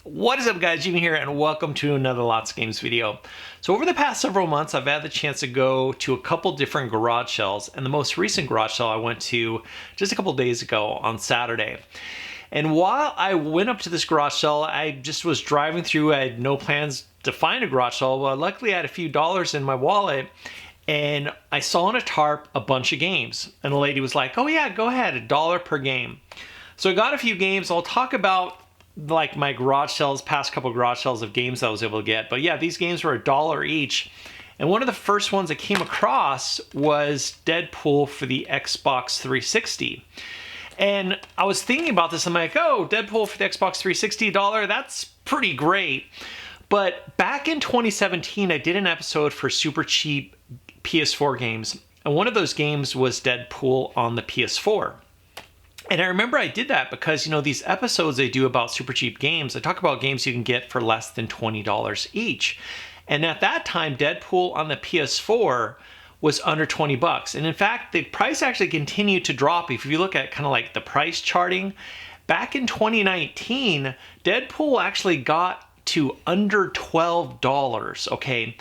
What is up, guys? Jimmy here, and welcome to another Lots of Games video. So over the past several months, I've had the chance to go to a couple different garage sales, and the most recent garage sale I went to just a couple days ago on Saturday. And while I went up to this garage sale, I just was driving through. I had no plans to find a garage sale, but luckily I had a few dollars in my wallet, and I saw on a tarp a bunch of games. And the lady was like, "Oh yeah, go ahead, $1 per game." So I got a few games. I'll talk about like my garage sales, past couple garage sales of games I was able to get. But yeah, these games were $1 each. And one of the first ones I came across was Deadpool for the Xbox 360. And I was thinking about this. I'm like, oh, Deadpool for the Xbox 360, $1, that's pretty great. But back in 2017, I did an episode for super cheap PS4 games. And one of those games was Deadpool on the PS4. And I remember I did that because, these episodes they do about super cheap games, I talk about games you can get for less than $20 each. And at that time, Deadpool on the PS4 was under 20 bucks. And in fact, the price actually continued to drop. If you look at kind of like the price charting, back in 2019, Deadpool actually got to under $12, okay?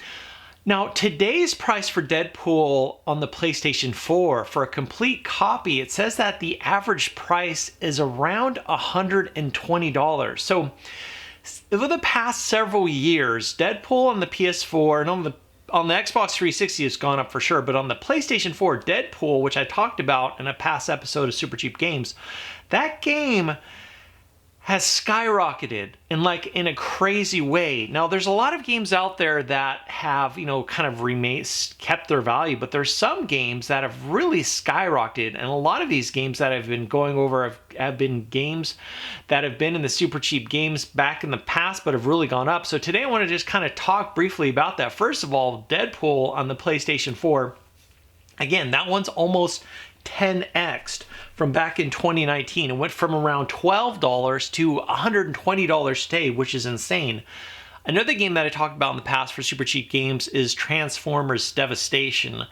Now, today's price for Deadpool on the PlayStation 4, for a complete copy, it says that the average price is around $120. So, over the past several years, Deadpool on the PS4 and on the Xbox 360 has gone up for sure, but on the PlayStation 4, Deadpool, which I talked about in a past episode of Super Cheap Games, that game has skyrocketed in a crazy way. Now, there's a lot of games out there that have, kind of kept their value, but there's some games that have really skyrocketed, and a lot of these games that I've been going over have been games that have been in the super cheap games back in the past, but have really gone up. So today I want to just kind of talk briefly about that. First of all, Deadpool on the PlayStation 4, again, that one's almost 10x'd from back in 2019. It went from around $12 to $120 today, which is insane. Another game that I talked about in the past for super cheap games is Transformers Devastation.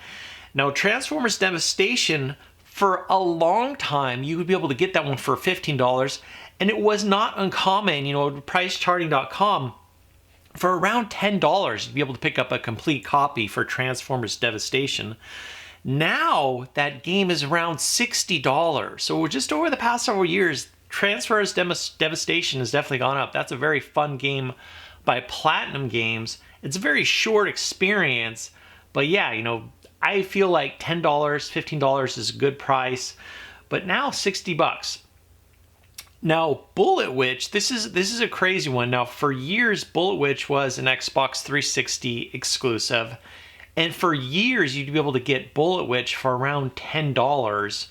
Now, Transformers Devastation, for a long time, you would be able to get that one for $15, and it was not uncommon, pricecharting.com, for around $10, you'd be able to pick up a complete copy for Transformers Devastation. Now, that game is around $60. So just over the past several years, Transformers Devastation has definitely gone up. That's a very fun game by Platinum Games. It's a very short experience, but yeah, I feel like $10, $15 is a good price, but now 60 bucks. Now, Bullet Witch, this is a crazy one. Now, for years, Bullet Witch was an Xbox 360 exclusive. And for years, you'd be able to get Bullet Witch for around $10.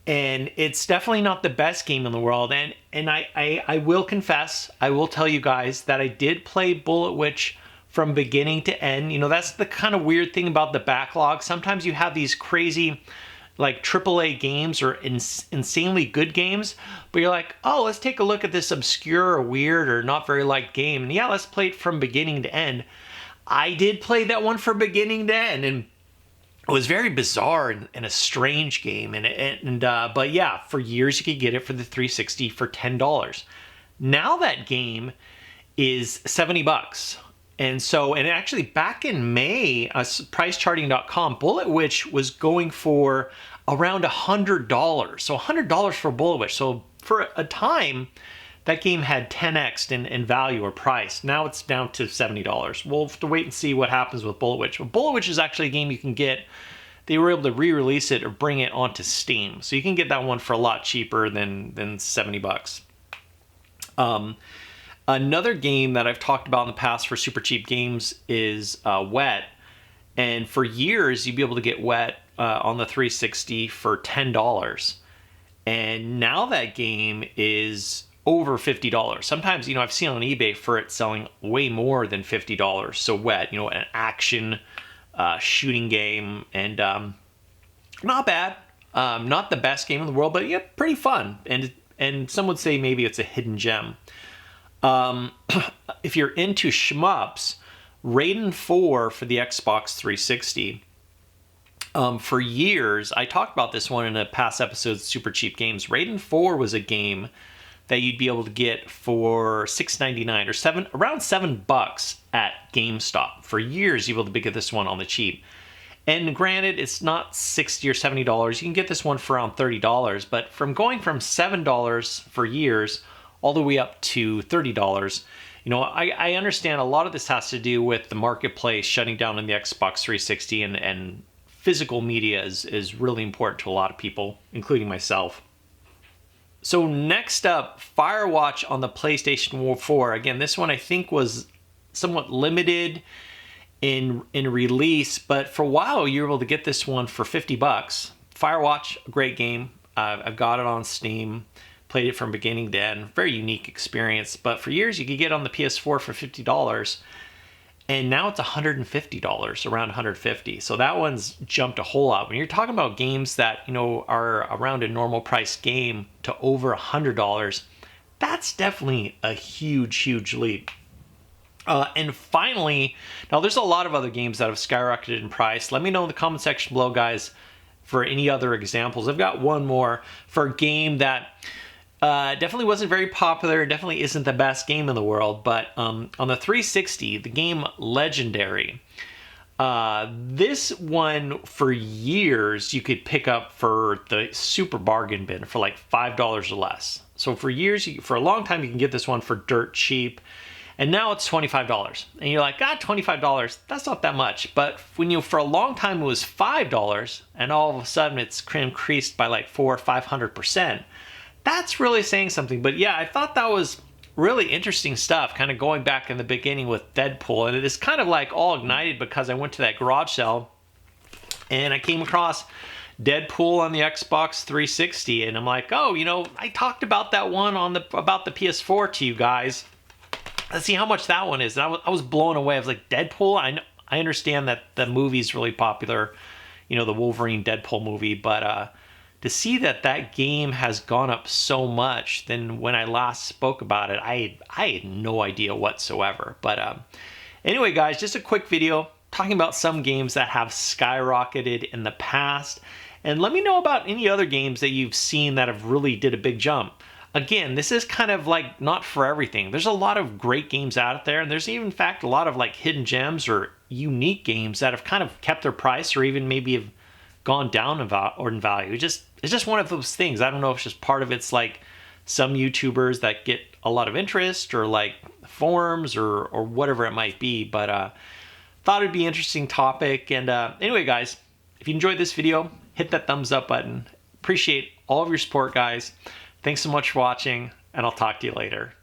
And it's definitely not the best game in the world. And I will confess, I will tell you guys that I did play Bullet Witch from beginning to end. That's the kind of weird thing about the backlog. Sometimes you have these crazy, like AAA games or insanely good games, but you're like, oh, let's take a look at this obscure or weird or not very liked game. And yeah, let's play it from beginning to end. I did play that one from beginning to end, and it was very bizarre and a strange game. But yeah, for years you could get it for the 360 for $10. Now that game is 70 bucks. And actually back in May, pricecharting.com, Bullet Witch was going for around $100. So $100 for Bullet Witch. So for a time, that game had 10x'd in value or price. Now it's down to $70. We'll have to wait and see what happens with Bullet Witch. But Bullet Witch is actually a game you can get. They were able to re-release it or bring it onto Steam. So you can get that one for a lot cheaper than 70 bucks. Another game that I've talked about in the past for super cheap games is Wet. And for years, you'd be able to get Wet on the 360 for $10. And now that game is over $50. Sometimes, I've seen on eBay for it selling way more than $50. So Wet, an action shooting game, and not bad. Not the best game in the world, but yeah, pretty fun. And some would say maybe it's a hidden gem. If you're into shmups, Raiden 4 for the Xbox 360. For years, I talked about this one in a past episode of Super Cheap Games. Raiden 4 was a game that you'd be able to get for $6.99 or around $7 at GameStop. For years, you'll be able to get this one on the cheap. And granted, it's not $60 or $70. You can get this one for around $30. But from going from $7 for years all the way up to $30, I understand a lot of this has to do with the marketplace shutting down on the Xbox 360, and physical media is really important to a lot of people, including myself. So next up, Firewatch on the PlayStation 4. Again, this one I think was somewhat limited in release, but for a while you were able to get this one for $50. Firewatch, a great game. I've got it on Steam, played it from beginning to end. Very unique experience, but for years you could get it on the PS4 for $50, and now it's $150, around $150. So that one's jumped a whole lot. When you're talking about games that are around a normal price game to over $100, that's definitely a huge leap. And finally, now there's a lot of other games that have skyrocketed in price. Let me know in the comment section below, guys, for any other examples. I've got one more for a game that definitely wasn't very popular, definitely isn't the best game in the world, but on the 360, the game Legendary. This one, for years, you could pick up for the super bargain bin for like $5 or less. So for years, for a long time, you can get this one for dirt cheap. And now it's $25. And you're like, $25, that's not that much. But when for a long time it was $5, and all of a sudden it's increased by like 400 or 500%, that's really saying something. But yeah, I thought that was really interesting stuff, kind of going back in the beginning with Deadpool. And it is kind of like all ignited because I went to that garage sale and I came across Deadpool on the Xbox 360. And I'm like, I talked about that one about the PS4 to you guys. Let's see how much that one is. And I was blown away. I was like, Deadpool? I understand that the movie's really popular, the Wolverine Deadpool movie, but to see that game has gone up so much than when I last spoke about it, I had no idea whatsoever. But anyway, guys, just a quick video talking about some games that have skyrocketed in the past. And let me know about any other games that you've seen that have really did a big jump. Again, this is kind of like not for everything. There's a lot of great games out there, and there's even, in fact, a lot of like hidden gems or unique games that have kind of kept their price or even maybe have gone down in value. It's just one of those things. I don't know if it's just part of it's like some YouTubers that get a lot of interest or like forums or whatever it might be, but thought it'd be an interesting topic. And anyway, guys, if you enjoyed this video, hit that thumbs up button. Appreciate all of your support, guys. Thanks so much for watching, and I'll talk to you later.